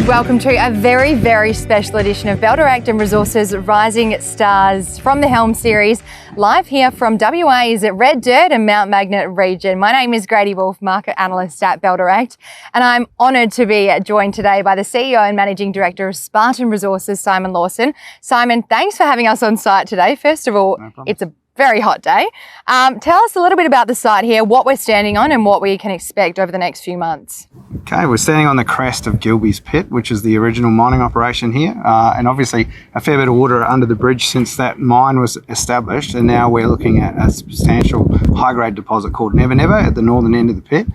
and welcome to a very, very special edition of Ballarat Resources Rising Stars from the Helm series, live here from WA's Red Dirt and Mount Magnet region. My name is Grady Wolf, market analyst at Ballarat, and I'm honoured to be joined today by the CEO and Managing Director of Spartan Resources, Simon Lawson. Simon, thanks for having us on site today. First of all, it's a very hot day. Tell us a little bit about the site here, what we're standing on and what we can expect over the next few months. Okay, we're standing on the crest of Gil Gils pit, which is the original mining operation here, and obviously a fair bit of water under the bridge since that mine was established, and now we're looking at a substantial high-grade deposit called Never Never at the northern end of the pit,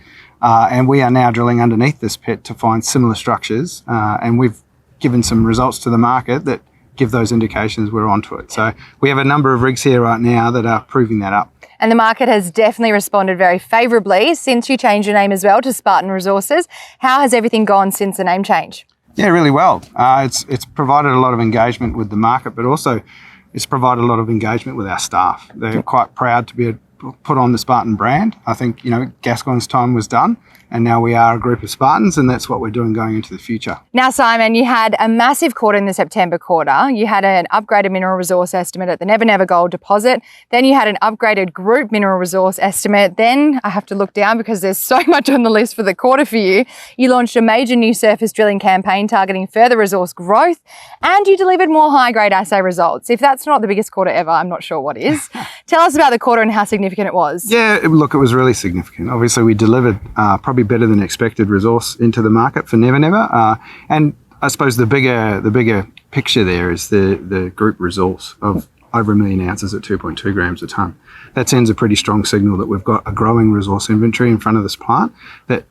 and we are now drilling underneath this pit to find similar structures, and we've given some results to the market that give those indications we're onto it. So we have a number of rigs here right now that are proving that up. And the market has definitely responded very favourably since you changed your name as well to Spartan Resources. How has everything gone since the name change? Yeah, really well. It's provided a lot of engagement with the market, but also it's provided a lot of engagement with our staff. They're quite proud to be put on the Spartan brand. I think, Gascoyne's time was done, and now we are a group of Spartans, and that's what we're doing going into the future. Now, Simon, you had a massive quarter in the September quarter. You had an upgraded mineral resource estimate at the Never Never gold deposit. Then you had an upgraded group mineral resource estimate. Then I have to look down because there's so much on the list for the quarter for you. You launched a major new surface drilling campaign targeting further resource growth, and you delivered more high-grade assay results. If that's not the biggest quarter ever, I'm not sure what is. Tell us about the quarter and how significant it was. Yeah, look, it was really significant. Obviously, we delivered probably better than expected resource into the market for Never Never, and I suppose the bigger picture there is the group resource of over 1 million ounces at 2.2 grams a tonne. That sends a pretty strong signal that we've got a growing resource inventory in front of this plant that,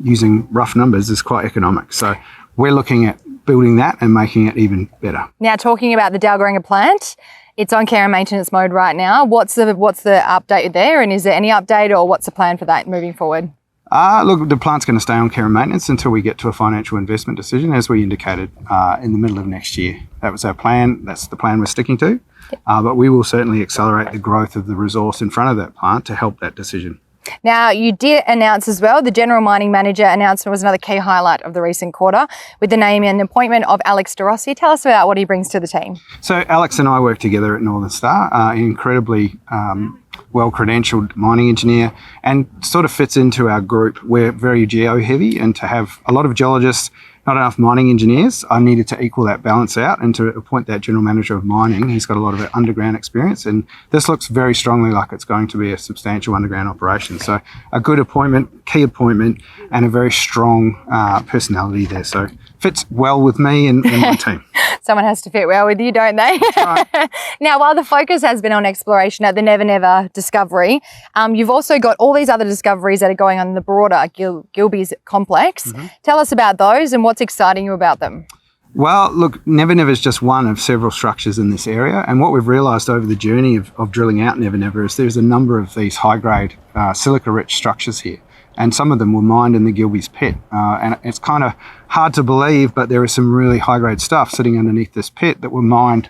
using rough numbers, is quite economic. So we're looking at building that and making it even better. Now, talking about the Dalgaranga plant, it's on care and maintenance mode right now. What's the update there, and is there any update, or what's the plan for that moving forward? Look, the plant's going to stay on care and maintenance until we get to a financial investment decision, as we indicated in the middle of next year. That was our plan. That's the plan we're sticking to. But we will certainly accelerate the growth of the resource in front of that plant to help that decision. Now, you did announce as well, the General Mining Manager announcement was another key highlight of the recent quarter with the name and appointment of Alex de Rossi. Tell us about what he brings to the team. So Alex and I work together at Northern Star, an incredibly well-credentialed mining engineer, and sort of fits into our group. We're very geo-heavy, and to have a lot of geologists, not enough mining engineers, I needed to equal that balance out, and to appoint that general manager of mining. He's got a lot of underground experience, and this looks very strongly like it's going to be a substantial underground operation. So a good appointment, key appointment, and a very strong personality there. So fits well with me and my team. Someone has to fit well with you, don't they? Right. Now, while the focus has been on exploration at the Never Never discovery, you've also got all these other discoveries that are going on in the broader Gil Gils Complex. Mm-hmm. Tell us about those and what's exciting you about them. Well, look, Never Never is just one of several structures in this area, and what we've realised over the journey of drilling out Never Never is there's a number of these high-grade silica-rich structures here. And some of them were mined in the Gil Gils pit. And it's kind of hard to believe, but there is some really high-grade stuff sitting underneath this pit that were mined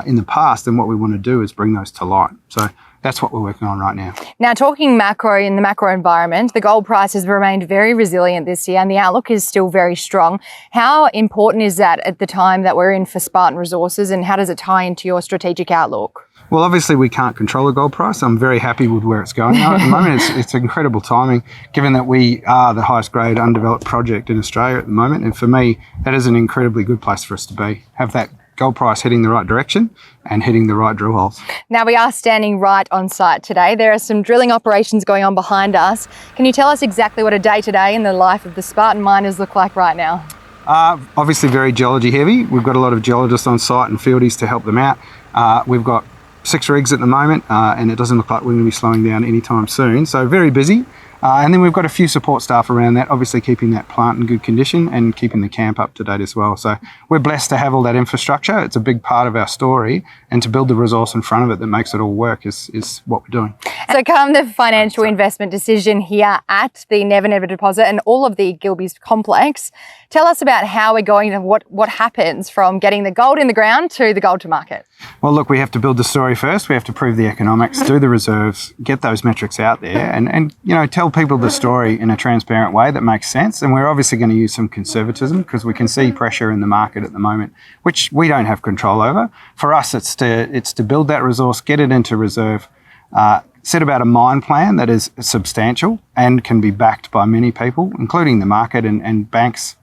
in the past, and what we want to do is bring those to light. So that's what we're working on right now. Now, talking macro, in the macro environment, the gold price has remained very resilient this year, and the outlook is still very strong. How important is that at the time that we're in for Spartan Resources, and how does it tie into your strategic outlook? Well, obviously we can't control the gold price. I'm very happy with where it's going now. At the moment, it's incredible timing, given that we are the highest grade undeveloped project in Australia at the moment. And for me, that is an incredibly good place for us to be. Have that gold price heading the right direction and hitting the right drill holes. Now, we are standing right on site today. There are some drilling operations going on behind us. Can you tell us exactly what a day-to-day in the life of the Spartan miners look like right now? Obviously very geology heavy. We've got a lot of geologists on site and fieldies to help them out. We've got 6 rigs at the moment, and it doesn't look like we're going to be slowing down anytime soon. So very busy. And then we've got a few support staff around that, obviously keeping that plant in good condition and keeping the camp up to date as well. So we're blessed to have all that infrastructure. It's a big part of our story, and to build the resource in front of it that makes it all work is what we're doing. So come the financial investment decision here at the Never Never deposit and all of the Gil Gils complex, tell us about how we're going and what happens from getting the gold in the ground to the gold to market. Well, look, we have to build the story first. We have to prove the economics, do the reserves, get those metrics out there, and tell tell people the story in a transparent way that makes sense. And we're obviously going to use some conservatism because we can see pressure in the market at the moment, which we don't have control over. For us, it's to build that resource, get it into reserve, set about a mine plan that is substantial and can be backed by many people, including the market and banks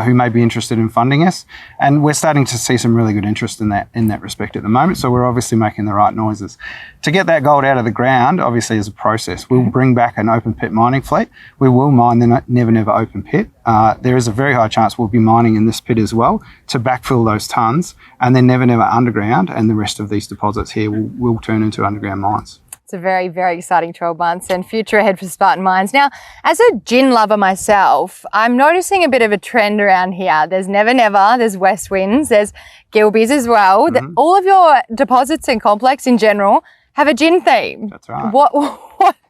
who may be interested in funding us. And we're starting to see some really good interest in that respect at the moment. So we're obviously making the right noises. To get that gold out of the ground, obviously, is a process. We'll bring back an open pit mining fleet. We will mine the Never Never open pit. There is a very high chance we'll be mining in this pit as well to backfill those tons, and then Never Never underground, and the rest of these deposits here will turn into underground mines. It's a very, very exciting 12 months and future ahead for Spartan Mines. Now, as a gin lover myself, I'm noticing a bit of a trend around here. There's Never Never, there's West Winds, there's Gil Gils as well. All of your deposits and complex in general have a gin theme. That's right.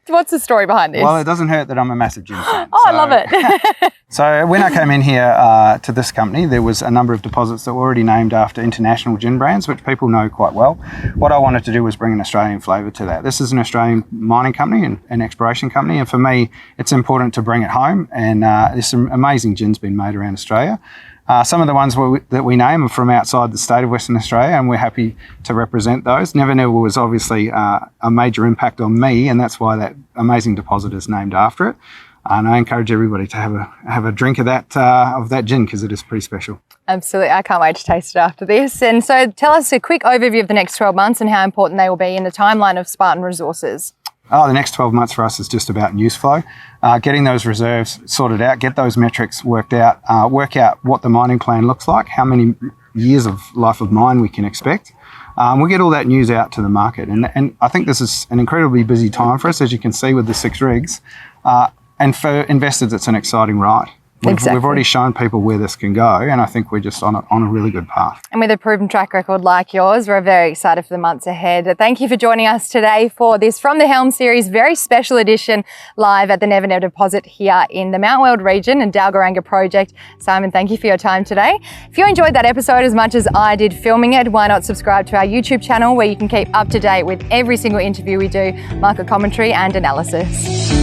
What's the story behind this? Well, it doesn't hurt that I'm a massive gin fan. I love it. So when I came in here to this company, there was a number of deposits that were already named after international gin brands, which people know quite well. What I wanted to do was bring an Australian flavour to that. This is an Australian mining company and an exploration company, and for me, it's important to bring it home. And there's some amazing gins being made around Australia. Some of the ones that we name are from outside the state of Western Australia, and we're happy to represent those. Never Never was obviously a major impact on me, and that's why that amazing deposit is named after it. And I encourage everybody to have a drink of that gin, because it is pretty special. Absolutely. I can't wait to taste it after this. And so tell us a quick overview of the next 12 months and how important they will be in the timeline of Spartan Resources. The next 12 months for us is just about news flow, getting those reserves sorted out, get those metrics worked out, work out what the mining plan looks like, how many years of life of mine we can expect. We'll get all that news out to the market. And I think this is an incredibly busy time for us, as you can see with the 6 rigs. And for investors, it's an exciting ride. We've already shown people where this can go, and I think we're just on a really good path. And with a proven track record like yours, we're very excited for the months ahead. Thank you for joining us today for this From the Helm series, very special edition live at the Never Never deposit here in the Mount Weld region and Dalgaranga project. Simon, thank you for your time today. If you enjoyed that episode as much as I did filming it, why not subscribe to our YouTube channel where you can keep up to date with every single interview we do, market commentary and analysis.